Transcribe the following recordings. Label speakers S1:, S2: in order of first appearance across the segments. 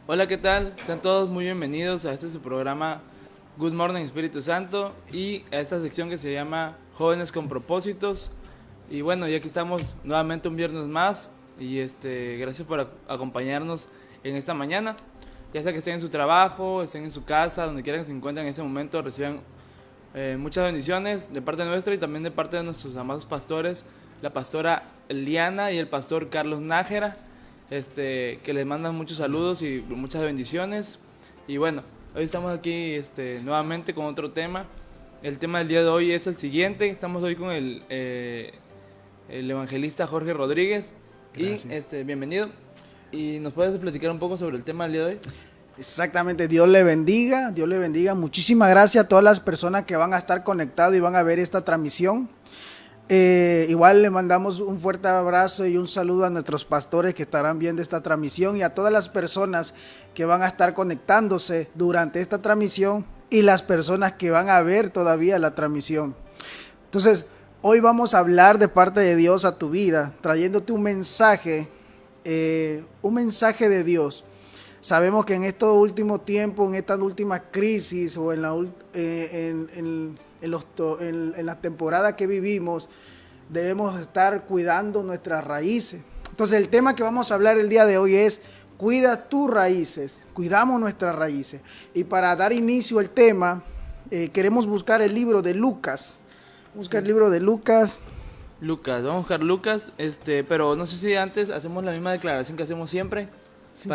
S1: Hola, ¿qué tal? Sean todos muy bienvenidos a este su programa Good Morning Espíritu Santo y a esta sección que se llama Jóvenes con Propósitos. Y bueno, ya aquí estamos nuevamente un viernes más y gracias por acompañarnos en esta mañana. Ya sea que estén en su trabajo, estén en su casa, donde quiera que se encuentren en ese momento, reciban muchas bendiciones de parte nuestra y también de parte de nuestros amados pastores, la pastora Liana y el pastor Carlos Nájera. Que les mandan muchos saludos y muchas bendiciones. Y bueno, hoy estamos aquí nuevamente con otro tema. El tema del día de hoy es el siguiente. Estamos hoy con el evangelista Jorge Rodríguez. Gracias. Y bienvenido. ¿Y nos puedes platicar un poco sobre el tema del día de hoy?
S2: Exactamente, Dios le bendiga, Dios le bendiga. Muchísimas gracias a todas las personas que van a estar conectadas y van a ver esta transmisión. Igual le mandamos un fuerte abrazo y un saludo a nuestros pastores que estarán viendo esta transmisión y a todas las personas que van a estar conectándose durante esta transmisión y las personas que van a ver todavía la transmisión. Entonces, hoy vamos a hablar de parte de Dios a tu vida, trayéndote un mensaje de Dios. Sabemos que en estos últimos tiempos, en esta última crisis o en la temporada que vivimos, debemos estar cuidando nuestras raíces. Entonces el tema que vamos a hablar el día de hoy es cuida tus raíces, cuidamos nuestras raíces. Y para dar inicio al tema, queremos buscar el libro de Lucas. Busca el libro de Lucas.
S1: Lucas, vamos a buscar Lucas, pero no sé si antes hacemos la misma declaración que hacemos siempre, sí,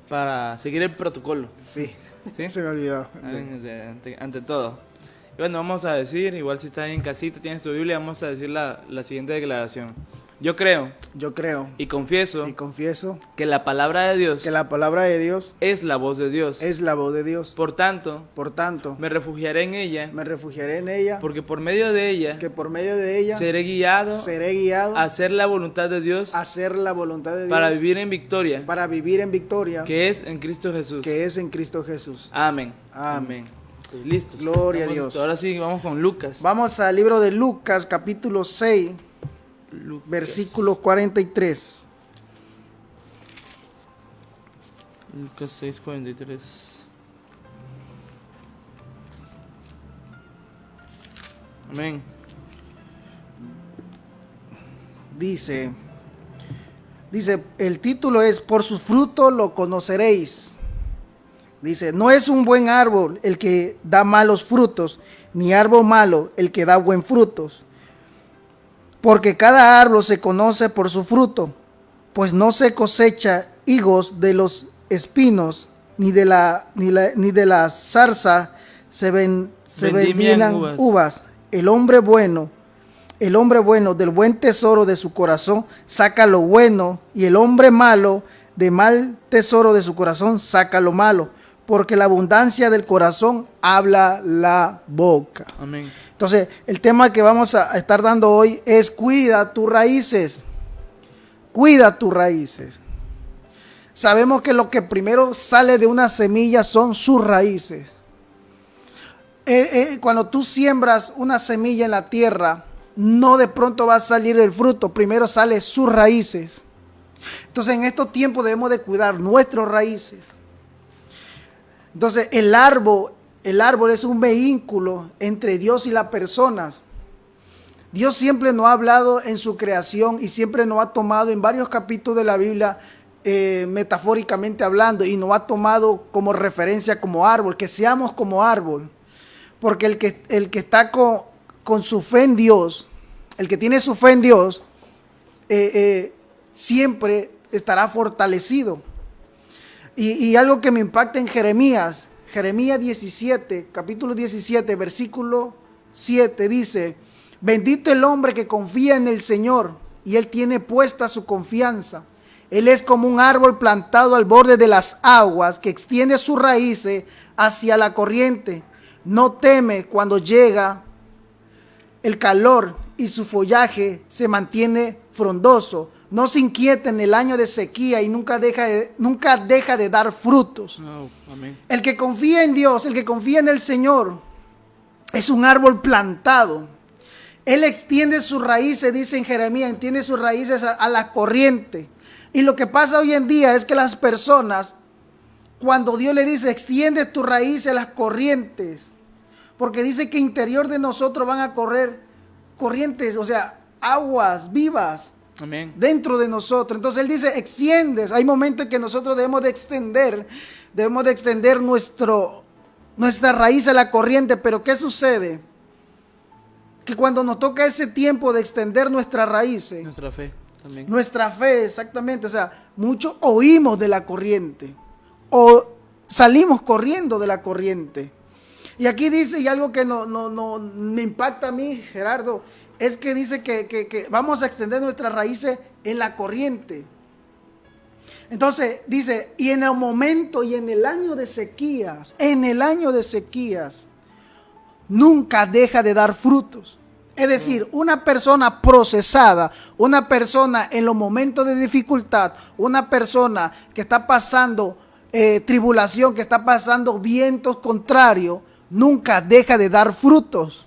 S1: para seguir el protocolo.
S2: Sí,
S1: ¿sí?
S2: Se me olvidó.
S1: Ante todo. Y bueno, vamos a decir, igual si estás en casita, tienes tu Biblia, vamos a decir la siguiente declaración. Yo creo y confieso que la palabra de Dios es la voz de Dios. Por tanto, me refugiaré en ella, porque por medio de ella seré guiado a hacer la voluntad de Dios, para vivir en victoria, que es en Cristo Jesús. Amén. Listo.
S2: Gloria a Dios.
S1: Ahora sí, vamos con Lucas.
S2: Vamos al libro de Lucas, capítulo 6, versículo 43.
S1: Lucas 6, 43. Amén.
S2: Dice, el título es Por sus frutos lo conoceréis. Dice, no es un buen árbol el que da malos frutos, ni árbol malo el que da buen frutos. Porque cada árbol se conoce por su fruto, pues no se cosecha higos de los espinos, ni de la zarza se vendimian uvas. El hombre bueno del buen tesoro de su corazón saca lo bueno, y el hombre malo de mal tesoro de su corazón saca lo malo. Porque la abundancia del corazón habla la boca.
S1: Amén.
S2: Entonces, el tema que vamos a estar dando hoy es cuida tus raíces. Cuida tus raíces. Sabemos que lo que primero sale de una semilla son sus raíces. Cuando tú siembras una semilla en la tierra, no de pronto va a salir el fruto. Primero sale sus raíces. Entonces, en estos tiempos debemos de cuidar nuestras raíces. Entonces el árbol es un vehículo entre Dios y las personas. Dios siempre nos ha hablado en su creación y siempre nos ha tomado en varios capítulos de la Biblia, metafóricamente hablando, y nos ha tomado como referencia como árbol, que seamos como árbol. Porque el que está con su fe en Dios, el que tiene su fe en Dios, siempre estará fortalecido. Y algo que me impacta en Jeremías 17, capítulo 17, versículo 7, dice, bendito el hombre que confía en el Señor y él tiene puesta su confianza. Él es como un árbol plantado al borde de las aguas que extiende sus raíces hacia la corriente. No teme cuando llega el calor y su follaje se mantiene frondoso. No se inquieta en el año de sequía y nunca deja de dar frutos.
S1: Oh, amén.
S2: El que confía en Dios, el que confía en el Señor, es un árbol plantado. Él extiende sus raíces, dice en Jeremías, extiende sus raíces a la corriente. Y lo que pasa hoy en día es que las personas cuando Dios le dice, extiende tu raíz a las corrientes, porque dice que interior de nosotros van a correr corrientes, o sea, aguas vivas.
S1: Amén.
S2: Dentro de nosotros. Entonces Él dice, extiendes. Hay momentos en que nosotros debemos de extender nuestra raíz a la corriente. Pero ¿qué sucede? Que cuando nos toca ese tiempo de extender nuestras raíces,
S1: Nuestra fe también.
S2: nuestra fe, exactamente, o sea, muchos oímos de la corriente o salimos corriendo de la corriente. Y aquí dice, y algo que no me impacta a mí, Gerardo, es que dice que vamos a extender nuestras raíces en la corriente. Entonces dice, y en el momento y en el año de sequías, nunca deja de dar frutos. Es decir, una persona procesada, una persona en los momentos de dificultad, una persona que está pasando tribulación, que está pasando vientos contrarios, nunca deja de dar frutos.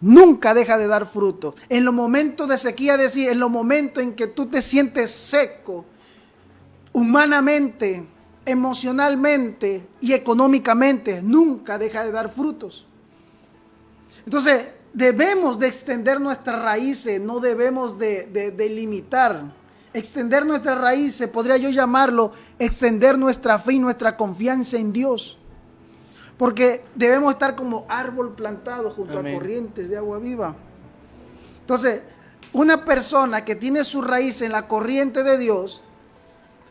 S2: Nunca deja de dar frutos. En los momentos de sequía, es decir, en los momentos en que tú te sientes seco, humanamente, emocionalmente y económicamente, nunca deja de dar frutos. Entonces, debemos de extender nuestras raíces, no debemos de limitar. Extender nuestras raíces, podría yo llamarlo, extender nuestra fe y nuestra confianza en Dios. Porque debemos estar como árbol plantado junto
S1: Amén.
S2: a corrientes de agua viva. Entonces, una persona que tiene su raíz en la corriente de Dios,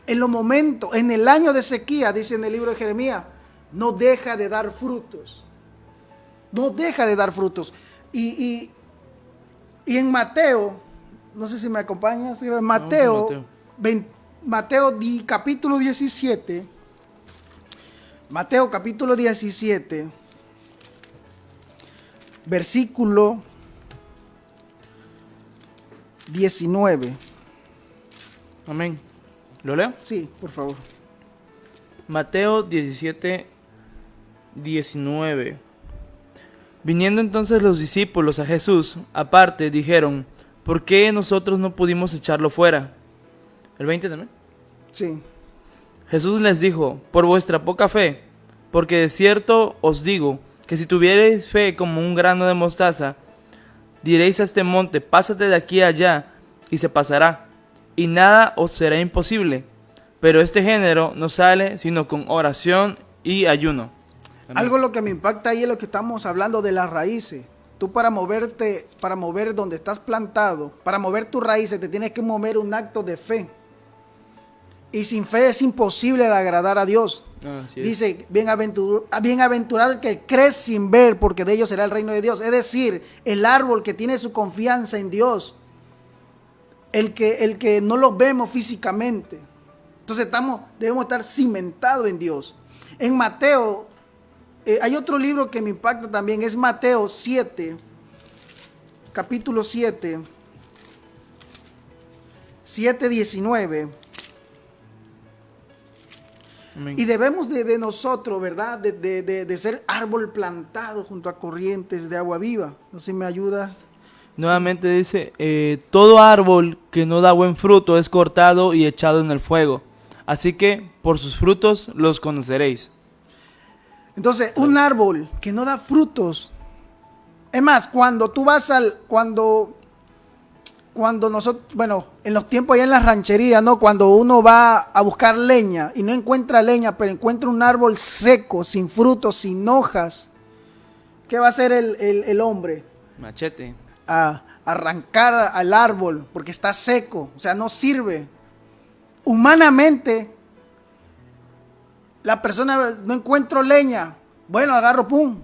S2: en los momentos, en el año de sequía, dice en el libro de Jeremías, no deja de dar frutos. No deja de dar frutos. Y en Mateo, no sé si me acompañas, en Mateo, capítulo 17. Mateo capítulo 17, versículo 19.
S1: Amén. ¿Lo leo?
S2: Sí, por favor.
S1: Mateo 17, 19. Viniendo entonces los discípulos a Jesús, aparte, dijeron, ¿por qué nosotros no pudimos echarlo fuera? ¿El 20 también?
S2: Sí.
S1: Jesús les dijo, por vuestra poca fe, porque de cierto os digo, que si tuvierais fe como un grano de mostaza, diréis a este monte, pásate de aquí a allá, y se pasará, y nada os será imposible. Pero este género no sale sino con oración y ayuno. Amén.
S2: Algo lo que me impacta ahí es lo que estamos hablando de las raíces. Tú para mover donde estás plantado, para mover tus raíces, te tienes que mover un acto de fe. Y sin fe es imposible agradar a Dios. Dice, bienaventurado el que cree sin ver, porque de ellos será el reino de Dios. Es decir, el árbol que tiene su confianza en Dios, el que no lo vemos físicamente. Entonces debemos estar cimentados en Dios. En Mateo, hay otro libro que me impacta también, es Mateo 7, capítulo 7, 19.
S1: Amén.
S2: Y debemos de nosotros, ¿verdad? De ser árbol plantado junto a corrientes de agua viva. No sé si me ayudas.
S1: Nuevamente dice, todo árbol que no da buen fruto es cortado y echado en el fuego. Así que por sus frutos los conoceréis.
S2: Entonces, un árbol que no da frutos. Es más, cuando tú vas cuando nosotros, bueno, en los tiempos allá en las rancherías, ¿no? Cuando uno va a buscar leña y no encuentra leña, pero encuentra un árbol seco, sin frutos, sin hojas, ¿qué va a hacer el hombre?
S1: Machete.
S2: A arrancar al árbol porque está seco, o sea, no sirve. Humanamente, la persona no encuentro leña, bueno, agarro, pum.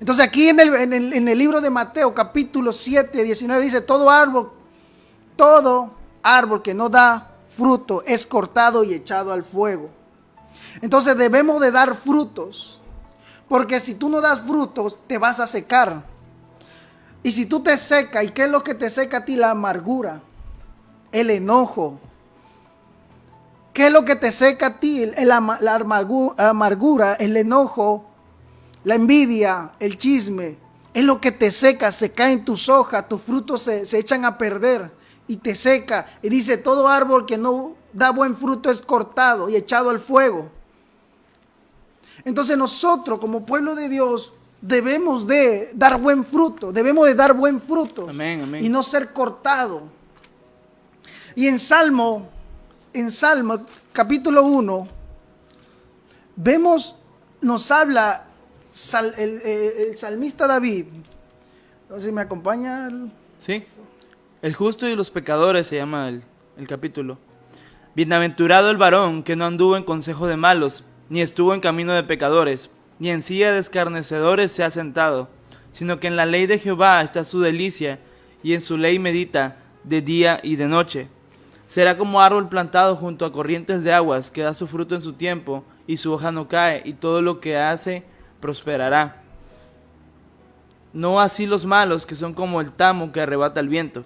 S2: Entonces aquí en el libro de Mateo, capítulo 7, 19, dice, todo árbol que no da fruto es cortado y echado al fuego. Entonces debemos de dar frutos, porque si tú no das frutos, te vas a secar. Y si tú te secas, ¿y qué es lo que te seca a ti? La amargura, el enojo. ¿Qué es lo que te seca a ti? La amargura, el enojo, la envidia, el chisme. Es lo que te seca, se caen tus hojas, tus frutos se echan a perder y te seca. Y dice, todo árbol que no da buen fruto es cortado y echado al fuego. Entonces nosotros como pueblo de Dios debemos de dar buen fruto, debemos de dar buen fruto.
S1: Amén, amén.
S2: Y no ser cortado. Y en Salmo capítulo 1, vemos, nos habla el salmista David. No sé si me acompaña.
S1: Sí. El justo y los pecadores se llama el capítulo. Bienaventurado el varón que no anduvo en consejo de malos, ni estuvo en camino de pecadores, ni en silla de escarnecedores se ha sentado, sino que en la ley de Jehová está su delicia, y en su ley medita de día y de noche. Será como árbol plantado junto a corrientes de aguas, que da su fruto en su tiempo, y su hoja no cae, y todo lo que hace prosperará. No así los malos, que son como el tamo que arrebata el viento.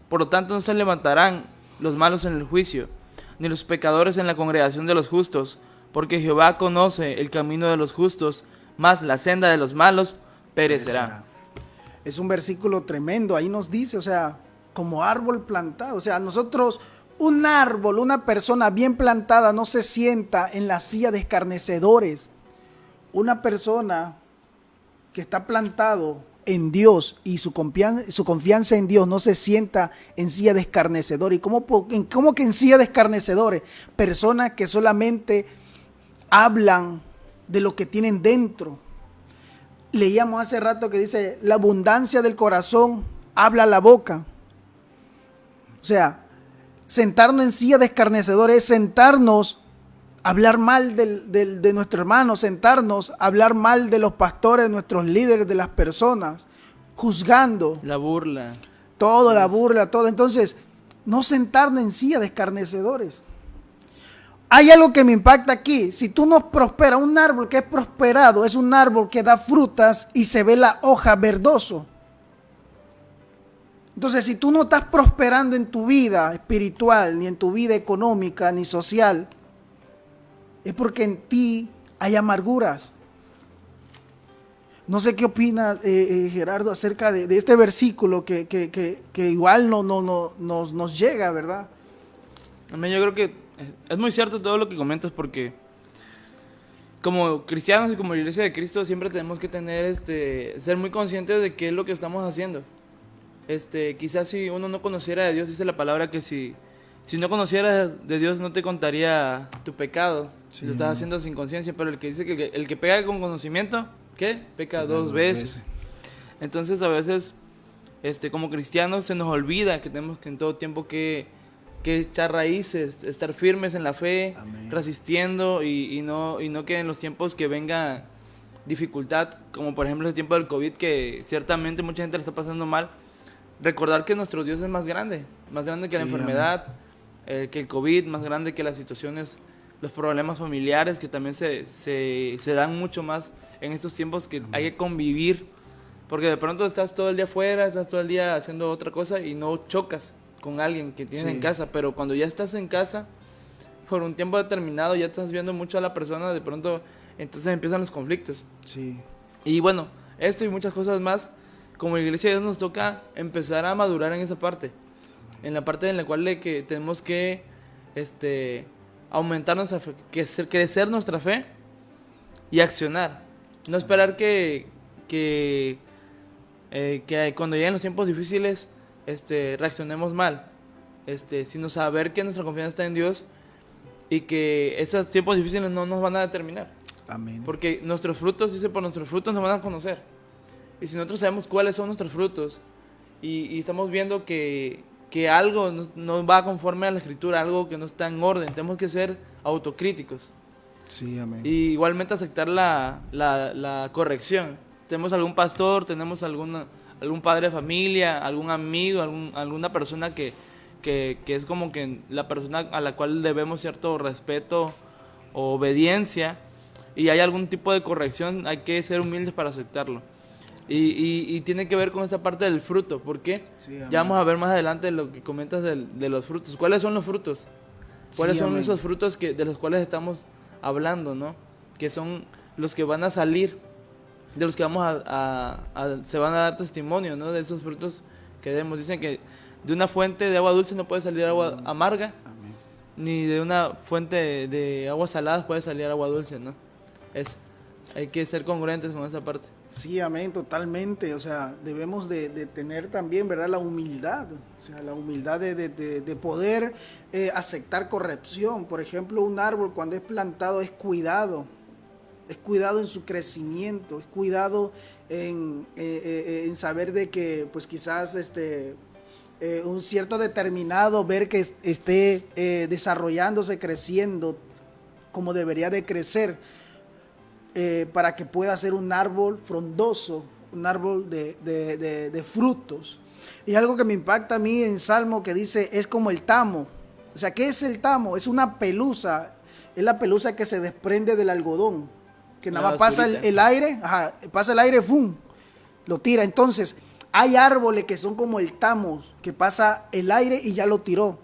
S1: Por lo tanto no se levantarán los malos en el juicio, ni los pecadores en la congregación de los justos, porque Jehová conoce el camino de los justos, mas la senda de los malos perecerá.
S2: Es un versículo tremendo, ahí nos dice, o sea, como árbol plantado, o sea, nosotros, un árbol, una persona bien plantada no se sienta en la silla de escarnecedores. Una persona que está plantado en Dios y su confianza en Dios no se sienta en silla de escarnecedores. ¿Y cómo que en silla de escarnecedores? Personas que solamente hablan de lo que tienen dentro. Leíamos hace rato que dice, la abundancia del corazón habla la boca. O sea, sentarnos en silla de escarnecedores es sentarnos a hablar mal de nuestro hermano, sentarnos a hablar mal de los pastores, de nuestros líderes, de las personas, juzgando.
S1: La burla.
S2: Todo, la burla, todo. Entonces, no sentarnos en silla de escarnecedores. Hay algo que me impacta aquí. Si tú no prosperas, un árbol que es prosperado es un árbol que da frutas y se ve la hoja verdoso. Entonces, si tú no estás prosperando en tu vida espiritual, ni en tu vida económica, ni social, es porque en ti hay amarguras. No sé qué opinas, Gerardo, acerca de este versículo que igual nos llega, ¿verdad?
S1: A mí yo creo que es muy cierto todo lo que comentas, porque como cristianos y como Iglesia de Cristo siempre tenemos que tener, ser muy conscientes de qué es lo que estamos haciendo. Quizás si uno no conociera de Dios, dice la palabra que si no conocieras de Dios no te contaría tu pecado, si lo estás haciendo sin conciencia, pero el que dice que el que pega con conocimiento, ¿qué? Peca dos veces. Entonces a veces como cristianos se nos olvida que tenemos que en todo tiempo que echar raíces, estar firmes en la fe, amén, resistiendo y no que en los tiempos que venga dificultad, como por ejemplo el tiempo del COVID, que ciertamente mucha gente le está pasando mal, recordar que nuestro Dios es más grande que la enfermedad, que el COVID, más grande que las situaciones, los problemas familiares que también se dan mucho más en estos tiempos, que hay que convivir, porque de pronto estás todo el día afuera, estás todo el día haciendo otra cosa y no chocas con alguien que tienes en casa, pero cuando ya estás en casa, por un tiempo determinado, ya estás viendo mucho a la persona, de pronto, entonces empiezan los conflictos.
S2: Sí.
S1: Y bueno, esto y muchas cosas más, como iglesia de Dios nos toca empezar a madurar en esa parte, en la parte en la cual que tenemos que aumentar nuestra fe, crecer nuestra fe y accionar. No esperar que cuando lleguen los tiempos difíciles reaccionemos mal, sino saber que nuestra confianza está en Dios y que esos tiempos difíciles no nos van a determinar.
S2: Amén.
S1: Porque nuestros frutos, dice, por nuestros frutos nos van a conocer. Y si nosotros sabemos cuáles son nuestros frutos y estamos viendo que algo no va conforme a la Escritura, algo que no está en orden, tenemos que ser autocríticos.
S2: Sí, amén.
S1: Y igualmente aceptar la corrección. Tenemos algún pastor, tenemos algún padre de familia, algún amigo, alguna persona que es como que la persona a la cual debemos cierto respeto o obediencia, y hay algún tipo de corrección, hay que ser humildes para aceptarlo. Y tiene que ver con esta parte del fruto. ¿Por qué? Sí, ya vamos a ver más adelante lo que comentas de los frutos. ¿Cuáles son los frutos? ¿Cuáles son esos frutos de los cuales estamos hablando, ¿no? Que son los que van a salir, de los que vamos se van a dar testimonio, ¿no? De esos frutos que demos. Dicen que de una fuente de agua dulce no puede salir agua amarga. Amén. ni de una fuente de aguas saladas puede salir agua dulce, ¿no? Hay que ser congruentes con esa parte.
S2: Sí, amén, totalmente. O sea, debemos de tener también, ¿verdad? La humildad. O sea, la humildad de poder aceptar corrección. Por ejemplo, un árbol cuando es plantado es cuidado. Es cuidado en su crecimiento. Es cuidado en saber de que, pues quizás un cierto determinado, ver que esté desarrollándose, creciendo como debería de crecer. Para que pueda ser un árbol frondoso, un árbol de frutos. Y algo que me impacta a mí en Salmo que dice, es como el tamo. O sea, ¿qué es el tamo? Es una pelusa, es la pelusa que se desprende del algodón, que nada más pasa el aire, pasa el aire, ¡fum!, lo tira. Entonces, hay árboles que son como el tamo, que pasa el aire y ya lo tiró.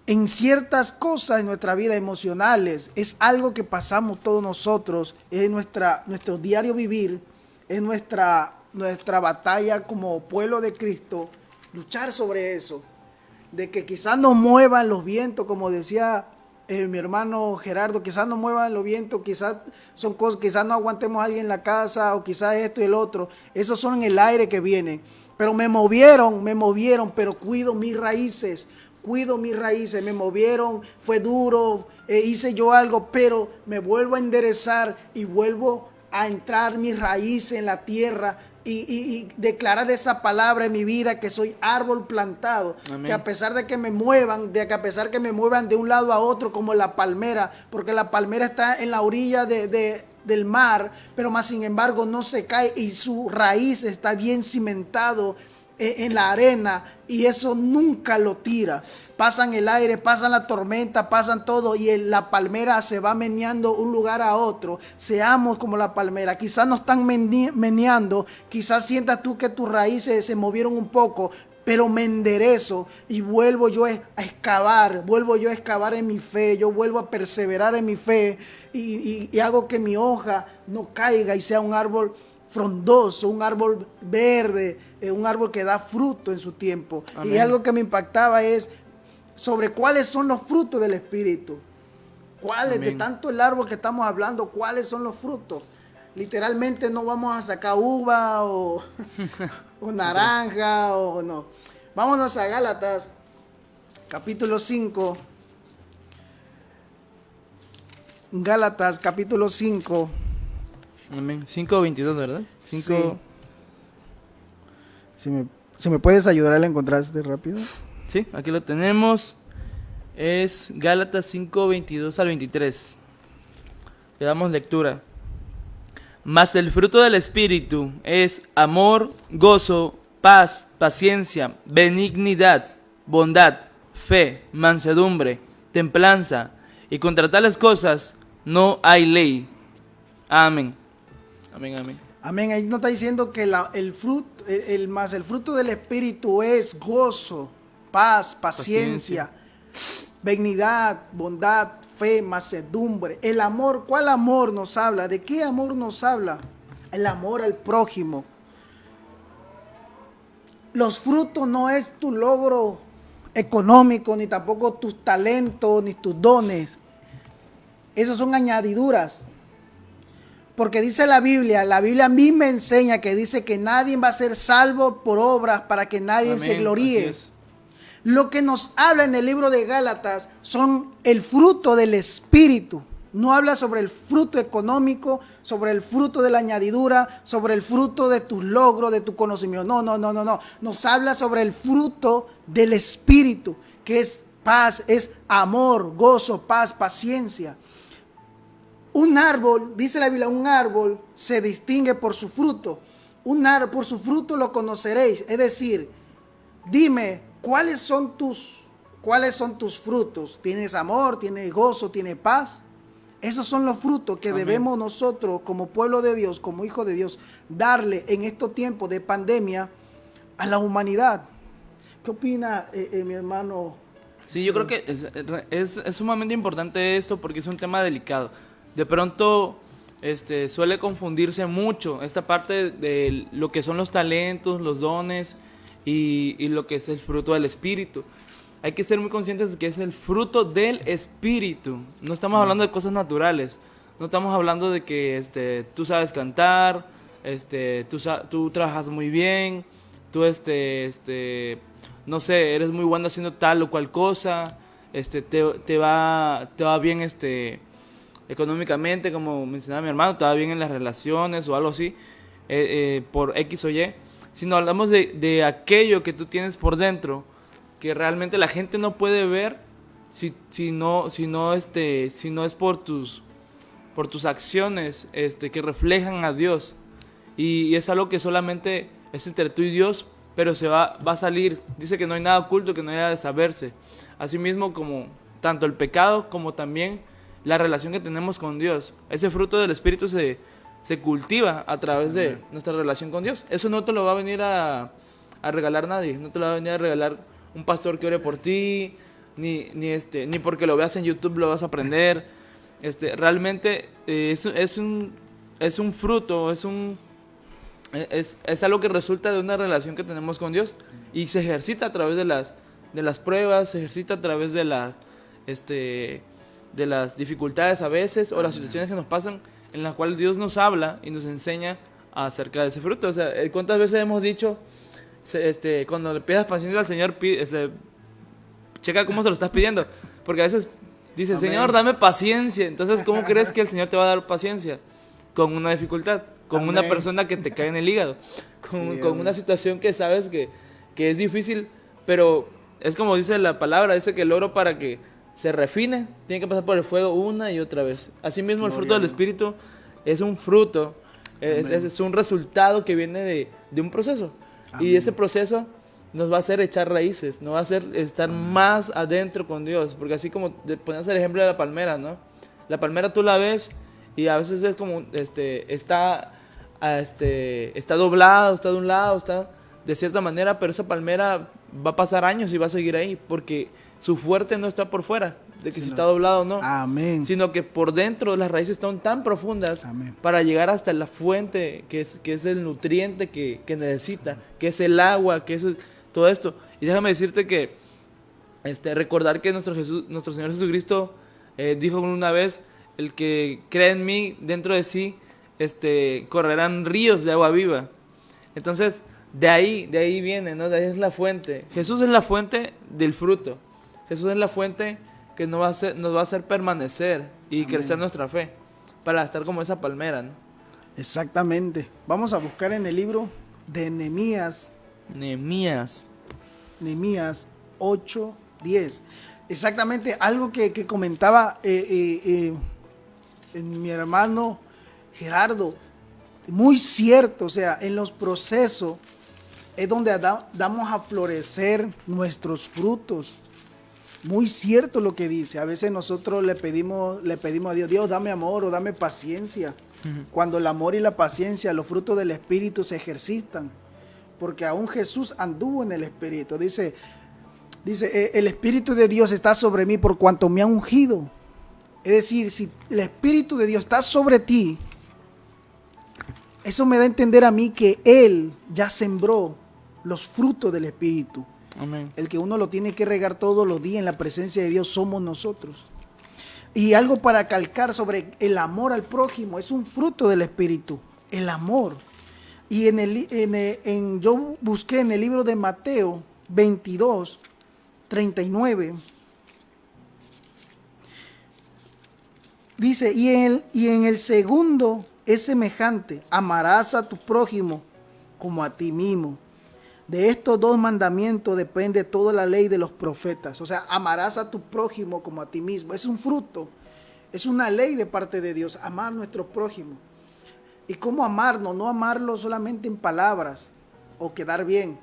S2: En ciertas cosas en nuestra vida emocionales, es algo que pasamos todos nosotros, es nuestro diario vivir, es nuestra batalla como pueblo de Cristo, luchar sobre eso, de que quizás nos muevan los vientos, como decía mi hermano Gerardo, quizás nos muevan los vientos, quizás son cosas, quizás no aguantemos a alguien en la casa, o quizás esto y el otro, esos son en el aire que vienen, pero me movieron, pero cuido mis raíces, me movieron, fue duro, hice yo algo, pero me vuelvo a enderezar y vuelvo a entrar mis raíces en la tierra y declarar esa palabra en mi vida, que soy árbol plantado. Amén. Que a pesar de que me muevan, de un lado a otro como la palmera, porque la palmera está en la orilla del mar, pero más sin embargo no se cae y su raíz está bien cimentado en la arena, y eso nunca lo tira. Pasan el aire, pasan la tormenta, pasan todo, y la palmera se va meneando un lugar a otro. Seamos como la palmera. Quizás no están meneando, quizás sientas tú que tus raíces se movieron un poco, pero me enderezo y vuelvo yo a excavar en mi fe, yo vuelvo a perseverar en mi fe y hago que mi hoja no caiga y sea un árbol frondoso, un árbol verde, un árbol que da fruto en su tiempo. Amén. Y algo que me impactaba es sobre cuáles son los frutos del Espíritu. ¿Cuáles? Amén. De tanto el árbol que estamos hablando, ¿cuáles son los frutos? Literalmente no vamos a sacar uva o naranja o no. Vámonos a Gálatas, capítulo 5. Gálatas, capítulo 5.
S1: Amén. 5:22, ¿verdad? 5.
S2: Sí. Si me puedes ayudar a encontrar rápido.
S1: Sí, aquí lo tenemos. Es Gálatas 5:22 al 23. Le damos lectura. Mas el fruto del Espíritu es amor, gozo, paz, paciencia, benignidad, bondad, fe, mansedumbre, templanza, y contra tales cosas no hay ley. Amén. Amén, amén.
S2: Amén. Ahí nos está diciendo que el fruto del Espíritu es gozo, paz, paciencia, benignidad, bondad, fe, mansedumbre. El amor, ¿cuál amor nos habla? ¿De qué amor nos habla? El amor al prójimo. Los frutos no es tu logro económico, ni tampoco tus talentos, ni tus dones. Esos son añadiduras. Porque dice la Biblia a mí me enseña que dice que nadie va a ser salvo por obras para que nadie se gloríe. Lo que nos habla en el libro de Gálatas son el fruto del Espíritu. No habla sobre el fruto económico, sobre el fruto de la añadidura, sobre el fruto de tus logros, de tu conocimiento. No. Nos habla sobre el fruto del Espíritu, que es paz, es amor, gozo, paz, paciencia. Un árbol, dice la Biblia, un árbol se distingue por su fruto. Un árbol, por su fruto lo conoceréis. Es decir, dime, ¿cuáles son tus frutos? ¿Tienes amor? ¿Tienes gozo? ¿Tienes paz? Esos son los frutos que Amén. Debemos nosotros, como pueblo de Dios, como hijo de Dios, darle en estos tiempos de pandemia a la humanidad. ¿Qué opina mi hermano?
S1: Sí, yo creo que es sumamente importante esto porque es un tema delicado. De pronto suele confundirse mucho esta parte de lo que son los talentos, los dones y lo que es el fruto del Espíritu. hay que ser muy conscientes de que es el fruto del Espíritu. No estamos hablando de cosas naturales. No estamos hablando de que tú sabes cantar, tú trabajas muy bien, tú no sé, eres muy bueno haciendo tal o cual cosa, te va bien económicamente, como mencionaba mi hermano, te va bien en las relaciones o algo así, por X o Y. Sino hablamos de aquello que tú tienes por dentro, que realmente la gente no puede ver si no es por tus acciones que reflejan a Dios. Y es algo que solamente es entre tú y Dios, pero va a salir. Dice que no hay nada oculto, que no hay nada de saberse. Asimismo, como tanto el pecado como también la relación que tenemos con Dios. Ese fruto del Espíritu se cultiva a través de nuestra relación con Dios. Eso no te lo va a venir a regalar nadie. No te lo va a venir a regalar un pastor que ore por ti, ni porque lo veas en YouTube lo vas a aprender. Realmente es un fruto, es algo que resulta de una relación que tenemos con Dios y se ejercita a través de las pruebas, se ejercita a través de las dificultades a veces o las situaciones que nos pasan, en las cuales Dios nos habla y nos enseña acerca de ese fruto. O sea, ¿cuántas veces hemos dicho, cuando le pidas paciencia al Señor, checa cómo se lo estás pidiendo? Porque a veces dice,
S2: Amén.
S1: Señor, dame paciencia. Entonces, ¿cómo crees que el Señor te va a dar paciencia? Con una dificultad, con
S2: Amén.
S1: una persona que te cae en el hígado, con una situación que sabes que es difícil, pero es como dice la palabra, dice que el oro para que se refine, tiene que pasar por el fuego una y otra vez. Asimismo, el fruto del Espíritu es un fruto, es un resultado que viene de un proceso. Amén. Y ese proceso nos va a hacer echar raíces, nos va a hacer estar más adentro con Dios, porque así como ponías el ejemplo de la palmera, ¿no? La palmera tú la ves y a veces es como, está doblado, está de un lado, está de cierta manera, pero esa palmera va a pasar años y va a seguir ahí, porque su fuerte no está por fuera, de que si está doblado o no.
S2: Amén.
S1: Sino que por dentro las raíces están tan profundas. Amén. Para llegar hasta la fuente, que es el nutriente que necesita, que es el agua, que es todo esto. Y déjame decirte que recordar que nuestro Señor Jesucristo dijo una vez, el que cree en mí, dentro de sí correrán ríos de agua viva. Entonces, de ahí viene, ¿no? De ahí es la fuente. Jesús es la fuente del fruto. Jesús es la fuente que nos va a hacer permanecer y Amén. Crecer nuestra fe, para estar como esa palmera, ¿no?
S2: Exactamente. Vamos a buscar en el libro de Nehemías 8:10. Exactamente, algo que comentaba mi hermano Gerardo, muy cierto. O sea, en los procesos es donde damos a florecer nuestros frutos. Muy cierto lo que dice. A veces nosotros le pedimos a Dios, Dios, dame amor o dame paciencia. Uh-huh. Cuando el amor y la paciencia, los frutos del Espíritu se ejercitan. Porque aún Jesús anduvo en el Espíritu. Dice, el Espíritu de Dios está sobre mí por cuanto me ha ungido. Es decir, si el Espíritu de Dios está sobre ti, eso me da a entender a mí que Él ya sembró los frutos del Espíritu. Amén. El que uno lo tiene que regar todos los días en la presencia de Dios somos nosotros. Y algo para calcar sobre el amor al prójimo, es un fruto del Espíritu, el amor. Y yo busqué en el libro de Mateo 22:39. Dice, y en el segundo es semejante, amarás a tu prójimo como a ti mismo. De estos dos mandamientos depende toda la ley de los profetas. O sea, amarás a tu prójimo como a ti mismo. Es un fruto, es una ley de parte de Dios, amar a nuestro prójimo. ¿Y cómo amarnos? No amarlo solamente en palabras o quedar bien,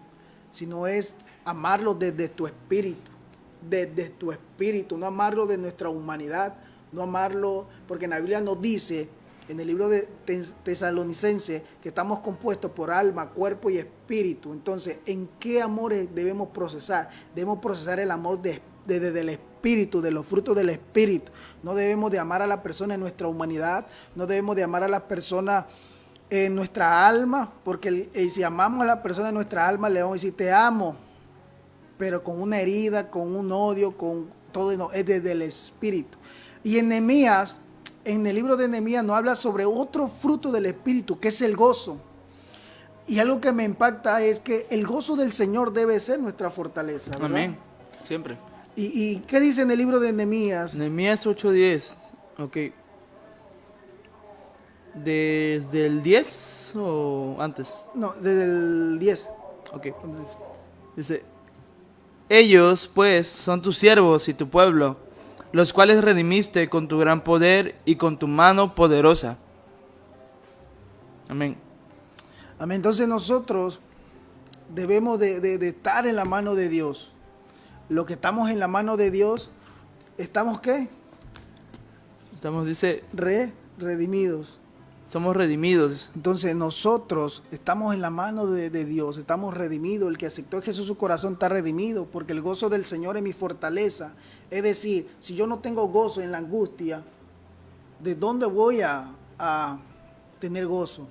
S2: sino es amarlo desde tu espíritu, no amarlo de nuestra humanidad, no amarlo, porque en la Biblia nos dice, en el libro de Tesalonicenses, que estamos compuestos por alma, cuerpo y espíritu. Entonces, ¿en qué amores debemos procesar? Debemos procesar el amor desde el espíritu, de los frutos del espíritu. No debemos de amar a la persona en nuestra humanidad, no debemos de amar a la persona en nuestra alma, porque si amamos a la persona en nuestra alma, le vamos a decir, te amo, pero con una herida, con un odio, con todo, no, es desde el espíritu. Y en Nehemías, en el libro de Nehemías nos habla sobre otro fruto del espíritu, que es el gozo. Y algo que me impacta es que el gozo del Señor debe ser nuestra fortaleza, ¿verdad?
S1: Amén. Siempre.
S2: ¿Y qué dice en el libro de Nehemías?
S1: Nehemías 8:10. Ok. ¿Desde el 10 o antes?
S2: No, desde el 10.
S1: Ok. Dice, ellos, pues, son tus siervos y tu pueblo, los cuales redimiste con tu gran poder y con tu mano poderosa. Amén.
S2: Amén. Entonces nosotros debemos de estar en la mano de Dios. Lo que estamos en la mano de Dios, ¿estamos qué?
S1: Estamos, dice,
S2: Redimidos.
S1: somos redimidos.
S2: Entonces nosotros estamos en la mano de Dios, estamos redimidos. El que aceptó a Jesús su corazón está redimido, porque el gozo del Señor es mi fortaleza. Es decir, si yo no tengo gozo en la angustia, ¿de dónde voy a tener gozo?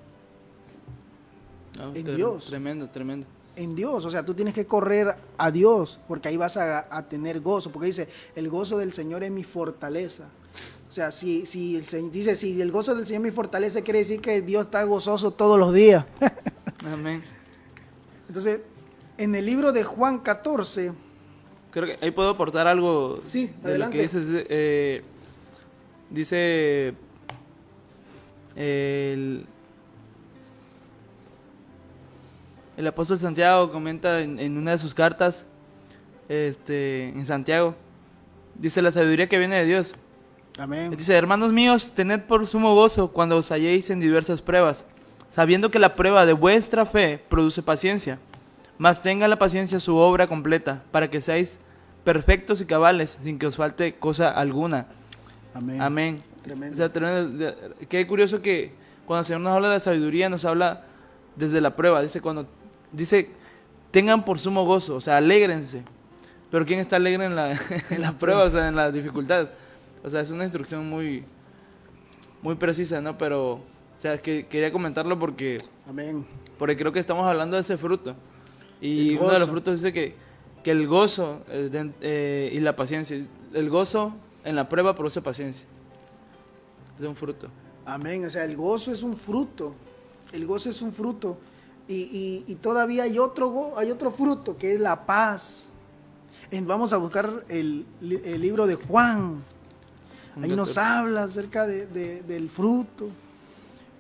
S1: No,
S2: En Dios.
S1: Tremendo, tremendo.
S2: En Dios, o sea, tú tienes que correr a Dios, porque ahí vas a tener gozo, porque dice, el gozo del Señor es mi fortaleza. O sea, si el gozo del Señor es mi fortaleza, quiere decir que Dios está gozoso todos los días.
S1: Amén.
S2: Entonces, en el libro de Juan 14,
S1: Creo que ahí puedo aportar algo
S2: Sí,
S1: de
S2: adelante.
S1: lo que dices. Dice el apóstol Santiago comenta en una de sus cartas, en Santiago, dice la sabiduría que viene de Dios.
S2: amén,
S1: Dice, hermanos míos, tened por sumo gozo cuando os halléis en diversas pruebas, sabiendo que la prueba de vuestra fe produce paciencia. Mas tenga la paciencia su obra completa, para que seáis perfectos y cabales, sin que os falte cosa alguna.
S2: amén,
S1: Amén.
S2: Tremendo.
S1: O sea, tremendo. Qué curioso que cuando el Señor nos habla de la sabiduría, nos habla desde la prueba. Dice, tengan por sumo gozo, o sea, alégrense. Pero ¿quién está alegre en en la prueba, o sea, en las dificultades? O sea, es una instrucción muy, muy precisa, ¿no? Pero, o sea, quería comentarlo porque
S2: Amén.
S1: creo que estamos hablando de ese fruto. Y
S2: El
S1: uno de los
S2: gozo.
S1: frutos dice que el gozo y la paciencia. El gozo en la prueba produce paciencia. Es un fruto.
S2: Amén. O sea, el gozo es un fruto. El gozo es un fruto. Y todavía hay otro fruto que es la paz. Vamos a buscar el libro de Juan. Ahí nos
S1: 14.
S2: habla acerca del fruto.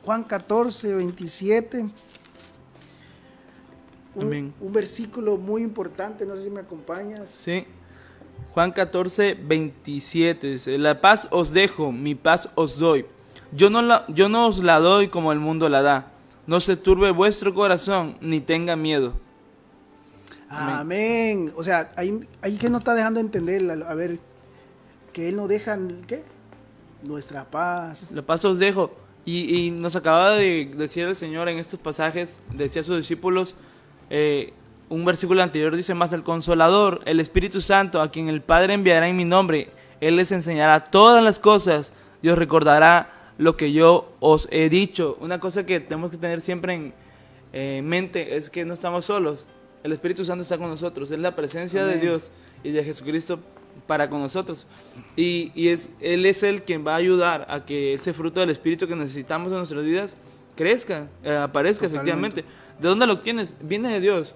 S2: Juan 14, 27.
S1: Amén.
S2: Un versículo muy importante, no sé si me acompañas.
S1: Sí. Juan 14, 27 dice, la paz os dejo, mi paz os doy. Yo no os la doy como el mundo la da. No se turbe vuestro corazón, ni tenga miedo.
S2: Amén. O sea, ahí que nos está dejando entender, a ver, que Él nos deja, ¿qué? Nuestra paz.
S1: La paz os dejo. Y nos acaba de decir el Señor en estos pasajes, decía a sus discípulos, un versículo anterior dice, más el Consolador, el Espíritu Santo, a quien el Padre enviará en mi nombre, Él les enseñará todas las cosas y os recordará lo que yo os he dicho. Una cosa que tenemos que tener siempre en mente es que no estamos solos. El Espíritu Santo está con nosotros, es la presencia
S2: Amén.
S1: de Dios y de Jesucristo para con nosotros. Y Él es el quien va a ayudar a que ese fruto del Espíritu que necesitamos en nuestras vidas crezca, aparezca.
S2: Totalmente.
S1: Efectivamente. ¿De dónde lo obtienes? Viene de Dios.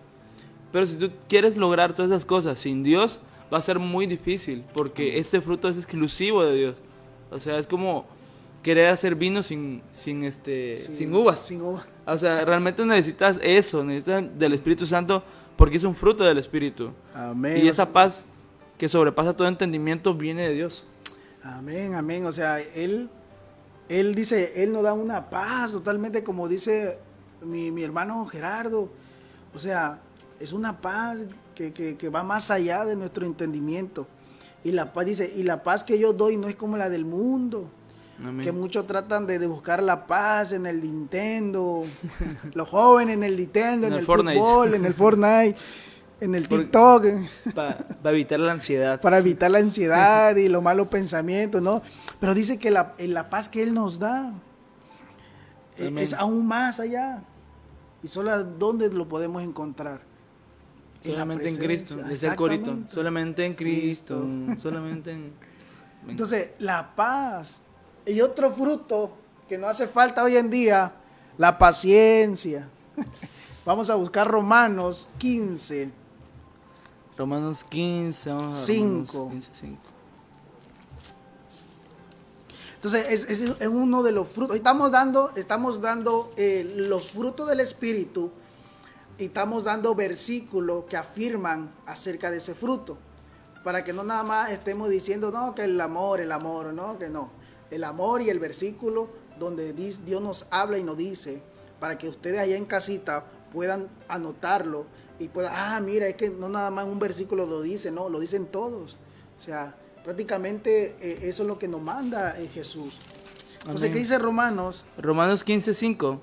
S1: Pero si tú quieres lograr todas esas cosas sin Dios, va a ser muy difícil, porque este fruto es exclusivo de Dios. O sea, es como querer hacer vino sin uvas.
S2: Sin uvas.
S1: O sea, realmente necesitas eso, necesitas del Espíritu Santo, porque es un fruto del Espíritu.
S2: Amén.
S1: Y esa paz que sobrepasa todo entendimiento viene de Dios.
S2: Amén, amén. O sea, Él dice, Él nos da una paz totalmente, como dice mi hermano Gerardo. O sea, es una paz que va más allá de nuestro entendimiento. Y la paz, dice, y la paz que yo doy no es como la del mundo.
S1: Amén.
S2: Que muchos tratan de buscar la paz en el Nintendo, los jóvenes en el Nintendo, en el
S1: Fortnite.
S2: fútbol, en el Fortnite, en el TikTok,
S1: Para evitar la ansiedad.
S2: para evitar la ansiedad y los malos pensamientos, ¿no? Pero dice que la paz que Él nos da
S1: Amén.
S2: es aún más allá. Y solo donde lo podemos encontrar.
S1: Solamente en Cristo,
S2: presencia.
S1: es el corito.
S2: Exactamente.
S1: Solamente en Cristo, solamente en...
S2: Entonces, la paz. Y otro fruto que no hace falta hoy en día, la paciencia. Vamos a buscar Romanos 15.
S1: Romanos 15, vamos a
S2: Cinco.
S1: Romanos 15, 5.
S2: Entonces, es uno de los frutos. Estamos dando los frutos del Espíritu y estamos dando versículos que afirman acerca de ese fruto. Para que no nada más estemos diciendo, no, que el amor, no, que no. El amor y el versículo donde Dios nos habla y nos dice, para que ustedes allá en casita puedan anotarlo y puedan, mira, es que no nada más un versículo lo dice, no, lo dicen todos. O sea, prácticamente eso es lo que nos manda Jesús. Entonces,
S1: Amén.
S2: ¿qué dice Romanos?
S1: Romanos 15, 5.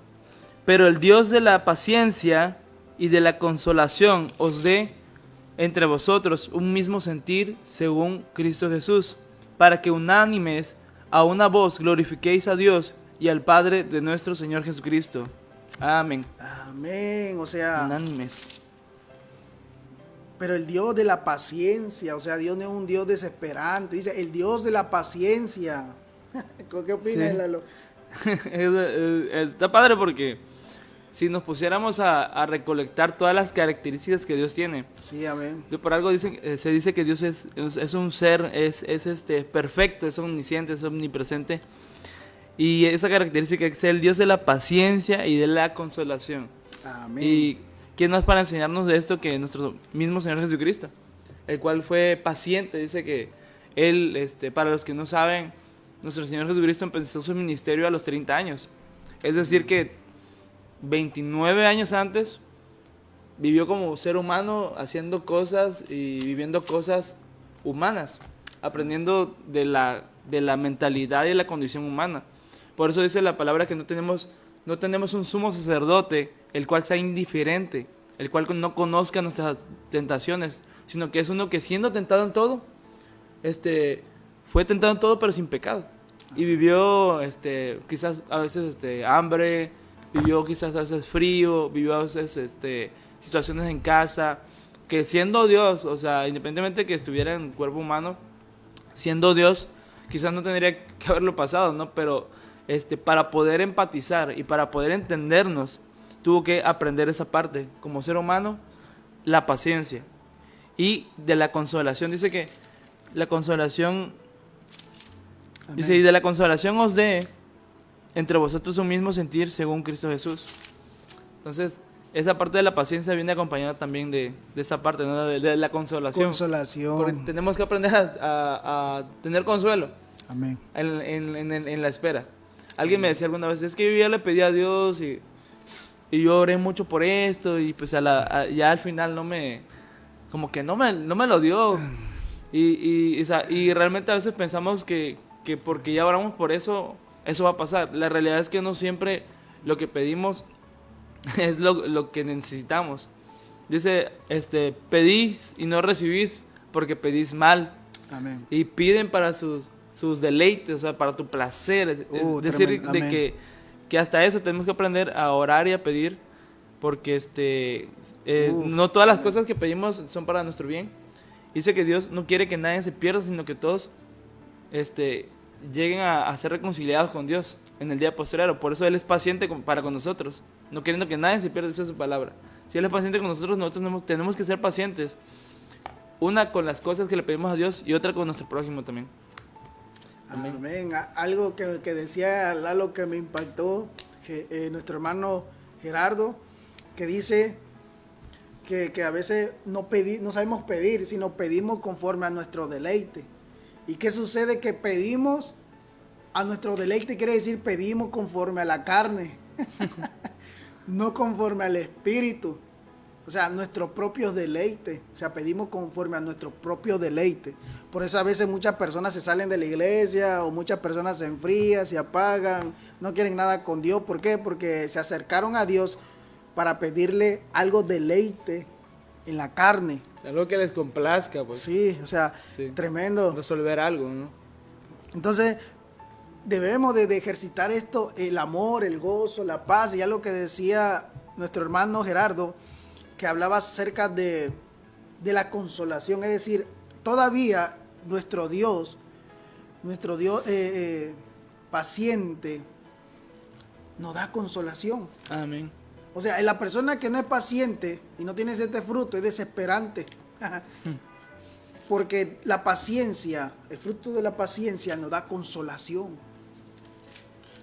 S1: Pero el Dios de la paciencia y de la consolación os dé entre vosotros un mismo sentir según Cristo Jesús, para que unánimes a una voz glorifiquéis a Dios y al Padre de nuestro Señor Jesucristo. Amén.
S2: Amén, o sea,
S1: Unánimes.
S2: pero el Dios de la paciencia, o sea, Dios no es un Dios desesperante, dice el Dios de la paciencia. ¿Qué opinas,
S1: Sí.
S2: Lalo?
S1: Está padre porque si nos pusiéramos a recolectar todas las características que Dios tiene,
S2: Sí, amén.
S1: por algo se dice que Dios es un ser, es perfecto, es omnisciente, es omnipresente. Y esa característica es el Dios de la paciencia y de la consolación.
S2: Amén.
S1: ¿Y quién más para enseñarnos de esto que nuestro mismo Señor Jesucristo? El cual fue paciente, dice que Él, para los que no saben, nuestro Señor Jesucristo empezó su ministerio a los 30 años. Es decir que 29 años antes vivió como ser humano haciendo cosas y viviendo cosas humanas, aprendiendo de la mentalidad y la condición humana. Por eso dice la palabra que no tenemos un sumo sacerdote el cual sea indiferente, el cual no conozca nuestras tentaciones, sino que es uno que siendo tentado en todo, fue tentado en todo pero sin pecado. Y vivió quizás a veces hambre, vivió quizás a veces frío, vivió a veces situaciones en casa, que siendo Dios, o sea, independientemente de que estuviera en cuerpo humano, siendo Dios, quizás no tendría que haberlo pasado, ¿no? Pero para poder empatizar y para poder entendernos, tuvo que aprender esa parte, como ser humano, la paciencia. Y de la consolación, dice que la consolación,
S2: Amén.
S1: dice, y de la consolación os dé entre vosotros un mismo sentir según Cristo Jesús. Entonces, esa parte de la paciencia viene acompañada también de esa parte, ¿no? de la consolación.
S2: Consolación.
S1: Porque tenemos que aprender a tener consuelo
S2: Amén.
S1: en la espera. Alguien me decía alguna vez, es que yo ya le pedí a Dios y yo oré mucho por esto y pues ya al final no me lo dio. Y realmente a veces pensamos que porque ya oramos por eso va a pasar. La realidad es que no siempre lo que pedimos es lo que necesitamos. Dice, pedís y no recibís porque pedís mal.
S2: Amén.
S1: Y piden para sus deleites, o sea, para tu placer. Es decir,
S2: tremendo.
S1: de
S2: Amén.
S1: que hasta eso tenemos que aprender a orar y a pedir, porque no todas las cosas que pedimos son para nuestro bien. Dice que Dios no quiere que nadie se pierda, sino que todos lleguen a ser reconciliados con Dios en el día postrero. Por eso Él es paciente para con nosotros, no queriendo que nadie se pierda, esa es su palabra. Si Él es paciente con nosotros tenemos que ser pacientes. Una con las cosas que le pedimos a Dios y otra con nuestro prójimo también.
S2: Amén. Amén. Algo que decía Lalo que me impactó, nuestro hermano Gerardo, que dice que a veces no sabemos pedir, sino pedimos conforme a nuestro deleite. ¿Y qué sucede? Que pedimos a nuestro deleite, quiere decir pedimos conforme a la carne, no conforme al espíritu. O sea, nuestros propios deleites. O sea, pedimos conforme a nuestro propio deleite. Por eso a veces muchas personas se salen de la iglesia o muchas personas se enfrían, se apagan, no quieren nada con Dios. ¿Por qué? Porque se acercaron a Dios para pedirle algo deleite en la carne.
S1: Algo que les complazca, pues.
S2: Sí, o sea,
S1: Sí.
S2: tremendo.
S1: Resolver algo, ¿no?
S2: Entonces, debemos de ejercitar esto, el amor, el gozo, la paz. Ya lo que decía nuestro hermano Gerardo, que hablaba acerca de de la consolación. Es decir, todavía nuestro Dios paciente, nos da consolación.
S1: Amén.
S2: O sea, la persona que no es paciente y no tiene este fruto es desesperante. Porque la paciencia, el fruto de la paciencia nos da consolación.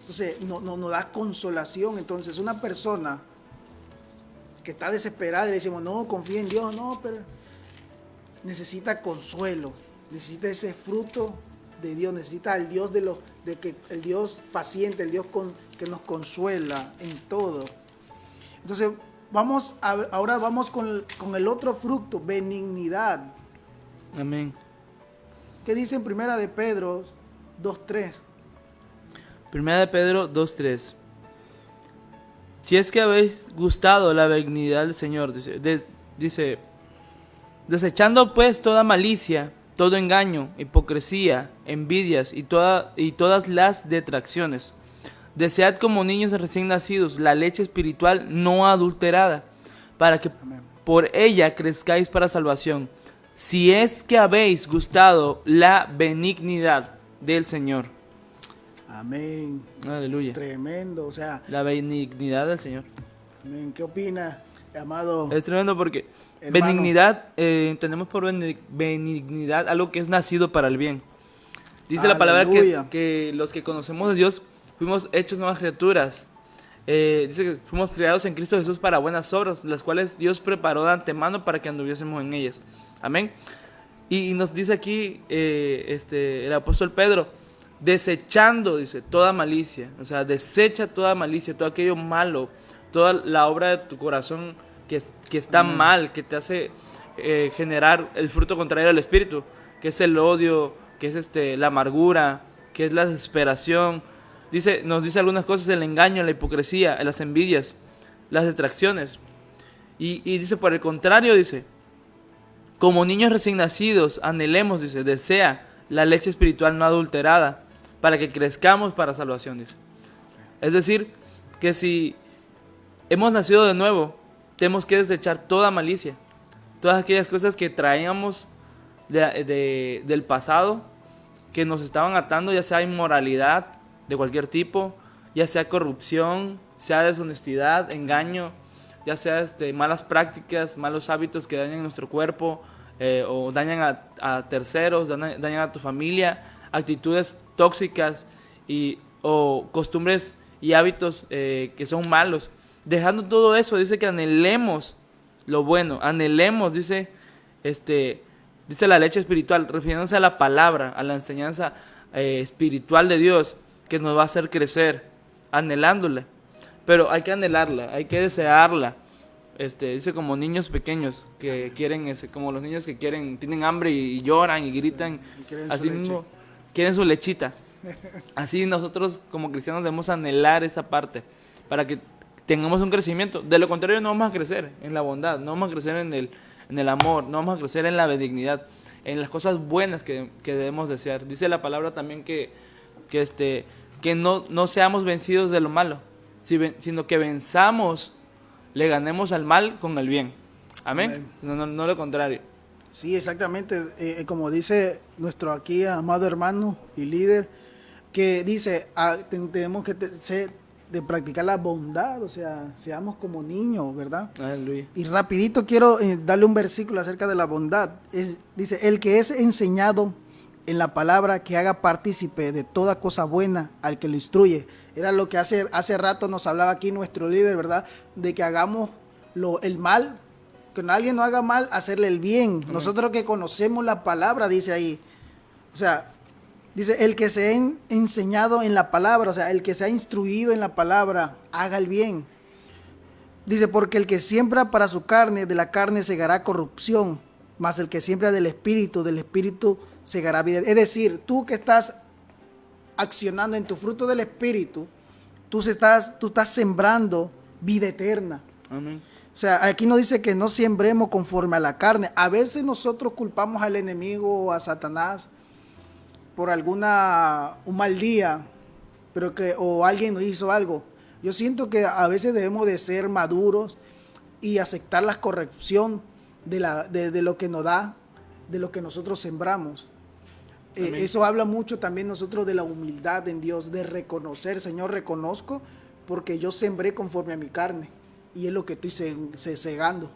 S2: Entonces, nos da consolación. Entonces, una persona que está desesperada y le decimos, no, confía en Dios, no, pero necesita consuelo, necesita ese fruto de Dios, necesita el Dios el Dios paciente, el Dios que nos consuela en todo. Entonces, ahora vamos con el otro fruto, benignidad.
S1: Amén.
S2: ¿Qué dice en Primera de Pedro 2:3?
S1: Primera de Pedro 2:3. Si es que habéis gustado la benignidad del Señor, dice, desechando pues toda malicia, todo engaño, hipocresía, envidias y todas las detracciones. Desead como niños recién nacidos la leche espiritual no adulterada, para que por ella crezcáis para salvación, si es que habéis gustado la benignidad del Señor.
S2: Amén.
S1: Aleluya.
S2: Tremendo, o sea.
S1: La benignidad del Señor.
S2: Amén. ¿Qué opina, amado?
S1: Es tremendo porque
S2: hermano?
S1: Benignidad, tenemos por benignidad algo que es nacido para el bien. Dice la palabra que los que conocemos a Dios fuimos hechos nuevas criaturas. Dice que fuimos creados en Cristo Jesús para buenas obras, las cuales Dios preparó de antemano para que anduviésemos en ellas. Amén. Y nos dice aquí el apóstol Pedro, desechando, dice, toda malicia. O sea, desecha toda malicia, todo aquello malo, toda la obra de tu corazón que está mal, que te hace generar el fruto contrario al Espíritu, que es el odio, que es la amargura, que es la desesperación. Nos dice algunas cosas, el engaño, la hipocresía, las envidias, las distracciones. Y dice, por el contrario, dice, como niños recién nacidos, anhelemos, dice, desea la leche espiritual no adulterada, para que crezcamos para salvación, dice. Es decir, que si hemos nacido de nuevo, tenemos que desechar toda malicia, todas aquellas cosas que traíamos del pasado, que nos estaban atando, ya sea inmoralidad de cualquier tipo, ya sea corrupción, sea deshonestidad, engaño, ya sea malas prácticas, malos hábitos que dañan nuestro cuerpo, o dañan a terceros, dañan a tu familia, actitudes tóxicas o costumbres y hábitos que son malos. Dejando todo eso, dice que anhelemos lo bueno, anhelemos, dice la leche espiritual, refiriéndose a la palabra, a la enseñanza espiritual de Dios, que nos va a hacer crecer, anhelándola. Pero hay que anhelarla, hay que desearla. Dice como niños pequeños que quieren, como los niños que tienen hambre y lloran y gritan, así mismo quieren su lechita. Así nosotros como cristianos debemos anhelar esa parte para que tengamos un crecimiento. De lo contrario no vamos a crecer en la bondad, no vamos a crecer en el amor, no vamos a crecer en la benignidad, en las cosas buenas que debemos desear. Dice la palabra también que no seamos vencidos de lo malo, sino que venzamos, le ganemos al mal con el bien. Amén. No lo contrario.
S2: Sí, exactamente. Como dice nuestro aquí amado hermano y líder, que dice, tenemos que de practicar la bondad, o sea, seamos como niños, ¿verdad?
S1: Aleluya.
S2: Y rapidito quiero darle un versículo acerca de la bondad. Dice, el que es enseñado en la palabra, que haga partícipe de toda cosa buena al que lo instruye. Era lo que hace rato nos hablaba aquí nuestro líder, ¿verdad? De que hagamos el mal, que alguien no haga mal, hacerle el bien. Amén. Nosotros que conocemos la palabra, dice ahí. O sea, dice, el que se ha enseñado en la palabra, o sea, el que se ha instruido en la palabra, haga el bien. Dice, porque el que siembra para su carne, de la carne segará corrupción, mas el que siembra del espíritu segará vida. Es decir, tú que estás accionando en tu fruto del espíritu, tú estás sembrando vida eterna.
S1: Amén.
S2: O sea, aquí nos dice que no siembremos conforme a la carne. A veces nosotros culpamos al enemigo o a Satanás por un mal día, o alguien nos hizo algo. Yo siento que a veces debemos de ser maduros y aceptar la corrección de lo que nos da, de lo que nosotros sembramos.
S1: Amén.
S2: Eso habla mucho también nosotros de la humildad en Dios, de reconocer, Señor, reconozco porque yo sembré conforme a mi carne y es lo que estoy segando.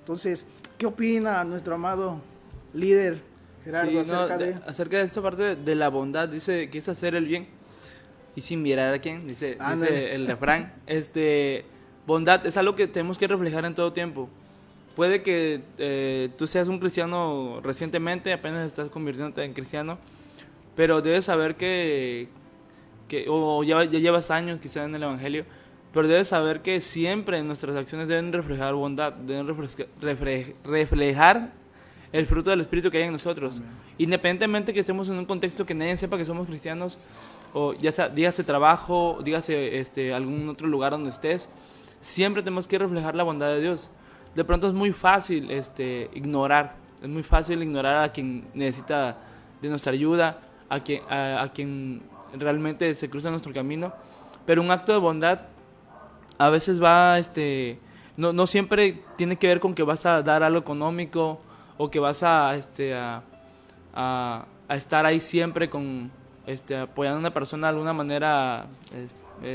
S2: Entonces, ¿qué opina nuestro amado líder Gerardo
S1: Sí, acerca de esta parte de la bondad? Dice que es hacer el bien y sin mirar a quién, dice el refrán. Bondad es algo que tenemos que reflejar en todo tiempo. Puede que tú seas un cristiano recientemente, apenas estás convirtiéndote en cristiano, pero debes saber o ya llevas años quizás en el evangelio, pero debes saber que siempre nuestras acciones deben reflejar bondad, deben reflejar el fruto del Espíritu que hay en nosotros. Amén. Independientemente que estemos en un contexto que nadie sepa que somos cristianos, o ya sea, dígase trabajo, dígase algún otro lugar donde estés, siempre tenemos que reflejar la bondad de Dios. De pronto es muy fácil ignorar a quien necesita de nuestra ayuda, a quien realmente se cruza nuestro camino, pero un acto de bondad a veces no siempre tiene que ver con que vas a dar algo económico o que vas a estar ahí siempre apoyando a una persona de alguna manera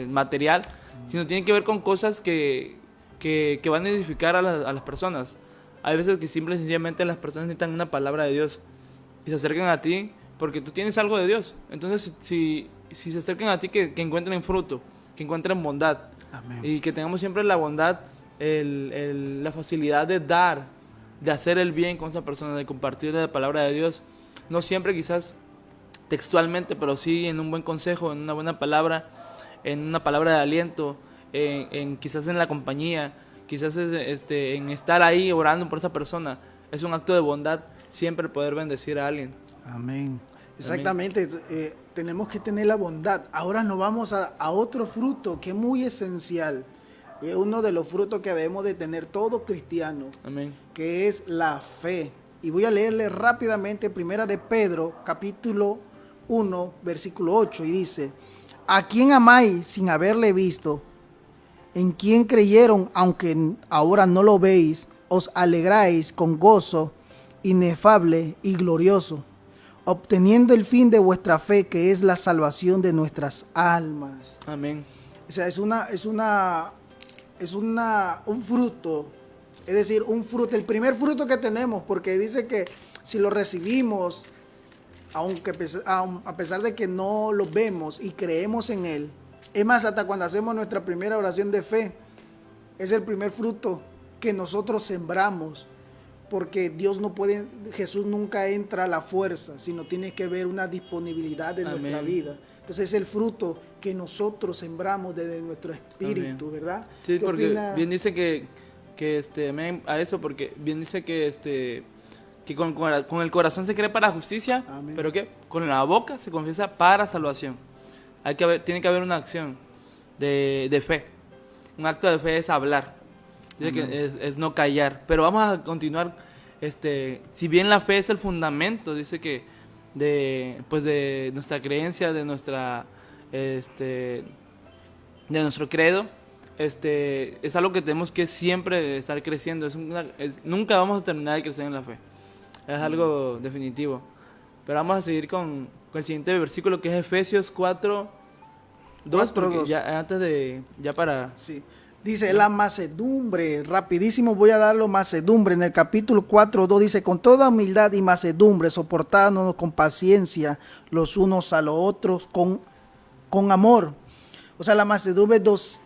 S1: material, sino tiene que ver con cosas que van a edificar a las personas. Hay veces que simple y sencillamente las personas necesitan una palabra de Dios y se acercan a ti porque tú tienes algo de Dios. Entonces, si se acercan a ti, que encuentren fruto, que encuentren bondad. Amén. Y que tengamos siempre la bondad, la facilidad de dar, de hacer el bien con esa persona, de compartir la palabra de Dios. No siempre quizás textualmente, pero sí en un buen consejo, en una buena palabra, en una palabra de aliento, quizás en la compañía, quizás en estar ahí orando por esa persona. Es un acto de bondad siempre poder bendecir a alguien.
S2: Amén. Exactamente. Tenemos que tener la bondad. Ahora nos vamos a otro fruto que es muy esencial. Es uno de los frutos que debemos de tener todo cristiano. Amén. Que es la fe. Y voy a leerle rápidamente Primera de Pedro, capítulo 1, versículo 8, y dice: ¿a quién amáis sin haberle visto? ¿En quién creyeron, aunque ahora no lo veis? Os alegráis con gozo inefable y glorioso, obteniendo el fin de vuestra fe, que es la salvación de nuestras almas.
S1: Amén.
S2: O sea, es un fruto, es decir, el primer fruto que tenemos, porque dice que si lo recibimos, a pesar de que no lo vemos y creemos en él, es más, hasta cuando hacemos nuestra primera oración de fe, es el primer fruto que nosotros sembramos, porque Jesús nunca entra a la fuerza, sino tiene que haber una disponibilidad en nuestra vida. Entonces es el fruto que nosotros sembramos desde nuestro espíritu. Amén. ¿Verdad?
S1: Sí, porque bien dice amén a eso, porque bien dice que con el corazón se cree para justicia, amén, pero que con la boca se confiesa para salvación. Tiene que haber una acción de fe. Un acto de fe es hablar. Dice que es no callar. Pero vamos a continuar. Si bien la fe es el fundamento, dice que de nuestra creencia, de nuestro credo, es algo que tenemos que siempre estar creciendo. Nunca vamos a terminar de crecer en la fe. Es algo definitivo. Pero vamos a seguir con el siguiente versículo, que es Efesios 4, 2.
S2: Sí. Dice la mansedumbre, rapidísimo voy a darlo, mansedumbre. En el capítulo 4, 2 dice: con toda humildad y mansedumbre, soportándonos con paciencia los unos a los otros, con amor. O sea, la mansedumbre es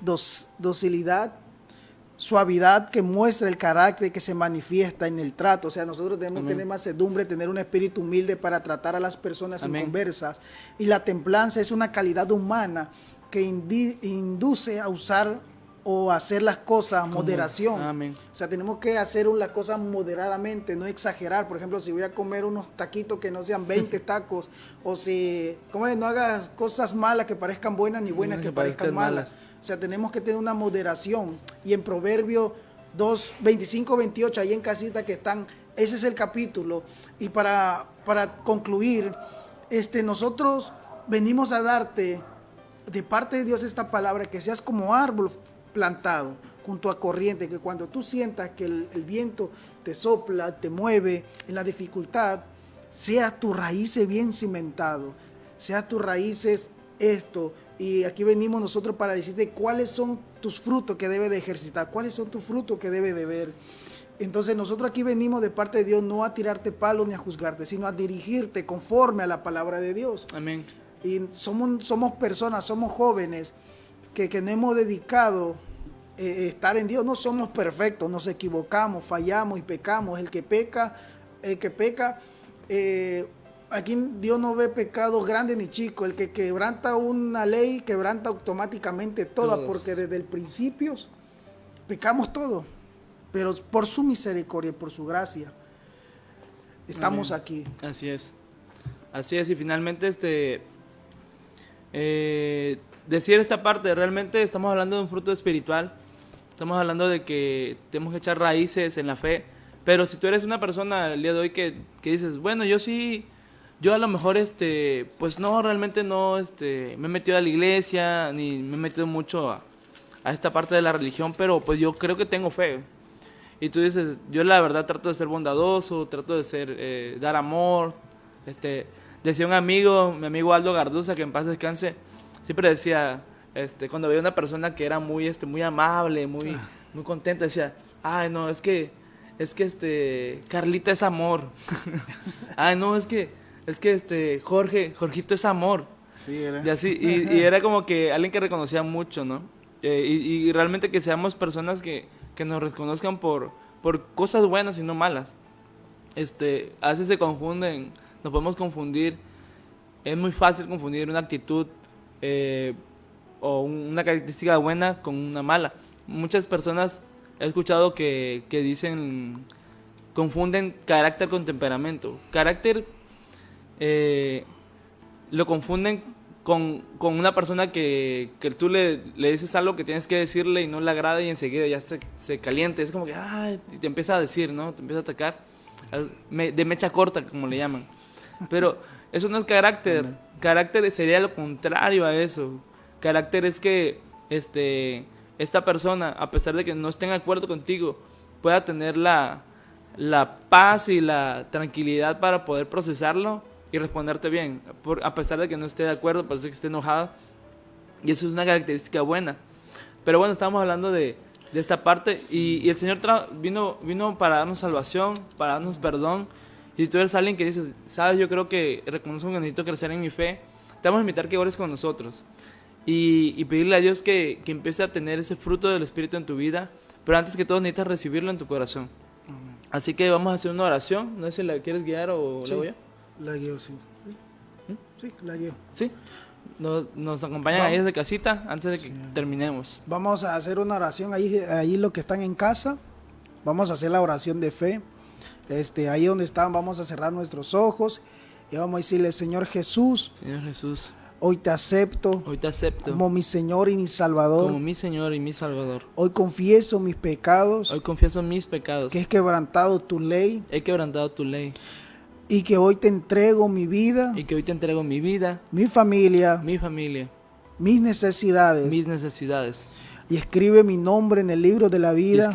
S2: docilidad, suavidad, que muestra el carácter que se manifiesta en el trato. O sea, nosotros tenemos que tener mansedumbre, tener un espíritu humilde para tratar a las personas inconversas. Y la templanza es una calidad humana que induce a usar o hacer las cosas moderación. Amén. O sea, tenemos que hacer las cosas moderadamente, no exagerar. Por ejemplo, si voy a comer unos taquitos que no sean 20 tacos, o si no hagas cosas malas que parezcan buenas, ni buenas que parezcan malas. O sea, tenemos que tener una moderación. Y en Proverbios 2, 25, 28, ahí en casita que están, ese es el capítulo. Y para concluir, nosotros venimos a darte de parte de Dios esta palabra, que seas como árbol plantado, junto a corriente, que cuando tú sientas que el viento te sopla, te mueve en la dificultad, sea tus raíces bien cimentado, sea tus raíces esto. Y aquí venimos nosotros para decirte cuáles son tus frutos que debes de ejercitar, cuáles son tus frutos que debes de ver. Entonces nosotros aquí venimos de parte de Dios no a tirarte palos ni a juzgarte, sino a dirigirte conforme a la palabra de Dios.
S1: Amén.
S2: Y somos personas, somos jóvenes que no hemos dedicado estar en Dios. No somos perfectos, nos equivocamos, fallamos y pecamos. El que peca, aquí Dios no ve pecados grandes ni chicos. El que quebranta una ley, quebranta automáticamente toda, porque desde el principio pecamos todo. Pero por su misericordia y por su gracia estamos aquí.
S1: Así es. Así es, y finalmente decir esta parte, realmente estamos hablando de un fruto espiritual, estamos hablando de que tenemos que echar raíces en la fe, pero si tú eres una persona el día de hoy que dices, bueno, yo a lo mejor, pues no, realmente no, me he metido a la iglesia, ni me he metido mucho a esta parte de la religión, pero pues yo creo que tengo fe. Y tú dices, yo la verdad trato de ser bondadoso, trato de dar amor. Decía un amigo, mi amigo Aldo Garduza, que en paz descanse, siempre decía, cuando veía una persona que era muy amable, muy contenta, decía, ay no, es que Carlita es amor. Ay no, es que Jorgito es amor.
S2: Sí, era.
S1: Y así, y era como que alguien que reconocía mucho, ¿no? Y realmente que seamos personas que nos reconozcan por cosas buenas y no malas. A veces se confunden, nos podemos confundir. Es muy fácil confundir una actitud o una característica buena con una mala. Muchas personas he escuchado que confunden carácter con temperamento. Carácter lo confunden con una persona que tú le dices algo que tienes que decirle y no le agrada y enseguida ya se calienta. Es como que, y te empieza a decir, ¿no? Te empieza a atacar. De mecha corta, como le llaman. Pero eso no es carácter. Carácter sería lo contrario a eso. Carácter es que esta persona, a pesar de que no esté en acuerdo contigo, pueda tener la paz y la tranquilidad para poder procesarlo y responderte bien, a pesar de que no esté de acuerdo, por eso que esté enojado. Y eso es una característica buena. Pero bueno, estamos hablando de esta parte. Sí. Y el Señor vino para darnos salvación, para darnos perdón. Y si tú eres alguien que dices, sabes, yo creo que reconozco que necesito crecer en mi fe, te vamos a invitar que ores con nosotros y pedirle a Dios que empiece a tener ese fruto del Espíritu en tu vida. Pero antes que todo necesitas recibirlo en tu corazón. Así que vamos a hacer una oración. No sé si la quieres guiar o
S2: sí,
S1: la voy yo.
S2: La guío, sí. Sí, la guío.
S1: Sí. Nos acompañan ahí desde casita antes de que terminemos.
S2: Vamos a hacer una oración ahí los que están en casa. Vamos a hacer la oración de fe. Ahí donde están vamos a cerrar nuestros ojos y vamos a decirle, Señor Jesús, hoy te acepto como mi Señor y mi Salvador. Hoy confieso mis pecados. Que he quebrantado tu ley. Y que hoy te entrego mi vida. Mi familia. Mis necesidades. Y escribe mi nombre en el libro de la vida.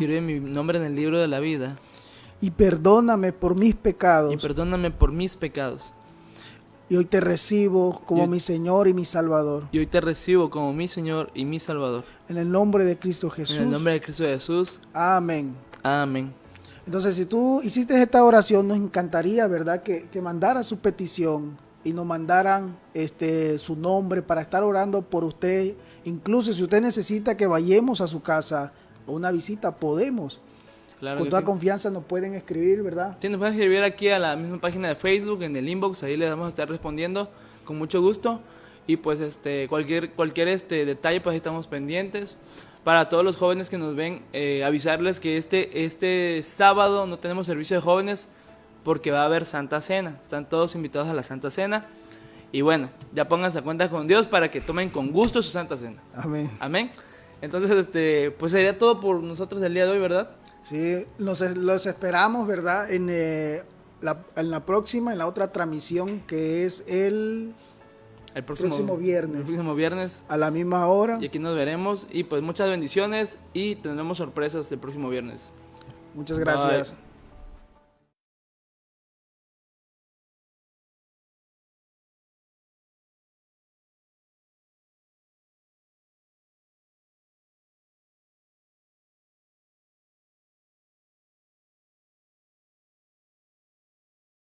S2: Y perdóname por mis pecados. Y hoy te recibo como mi Señor y mi Salvador. En el nombre de Cristo Jesús. Amén. Entonces, si tú hiciste esta oración, nos encantaría, ¿verdad?, que mandara su petición y nos mandaran su nombre para estar orando por usted. Incluso si usted necesita que vayamos a su casa o una visita, podemos. Claro, con toda confianza nos pueden escribir, ¿verdad?
S1: Sí, nos pueden escribir aquí a la misma página de Facebook, en el inbox, ahí les vamos a estar respondiendo con mucho gusto. Y pues cualquier detalle, pues ahí estamos pendientes. Para todos los jóvenes que nos ven, avisarles que este sábado no tenemos servicio de jóvenes porque va a haber Santa Cena. Están todos invitados a la Santa Cena. Y bueno, ya pónganse a cuenta con Dios para que tomen con gusto su Santa Cena. Amén. Entonces, pues sería todo por nosotros el día de hoy, ¿verdad?
S2: Sí, los esperamos, ¿verdad? En la próxima, en la otra transmisión, que es el
S1: el próximo
S2: viernes.
S1: El próximo viernes.
S2: A la misma hora.
S1: Y aquí nos veremos. Y pues muchas bendiciones y tendremos sorpresas el próximo viernes.
S2: Muchas gracias.
S1: Bye.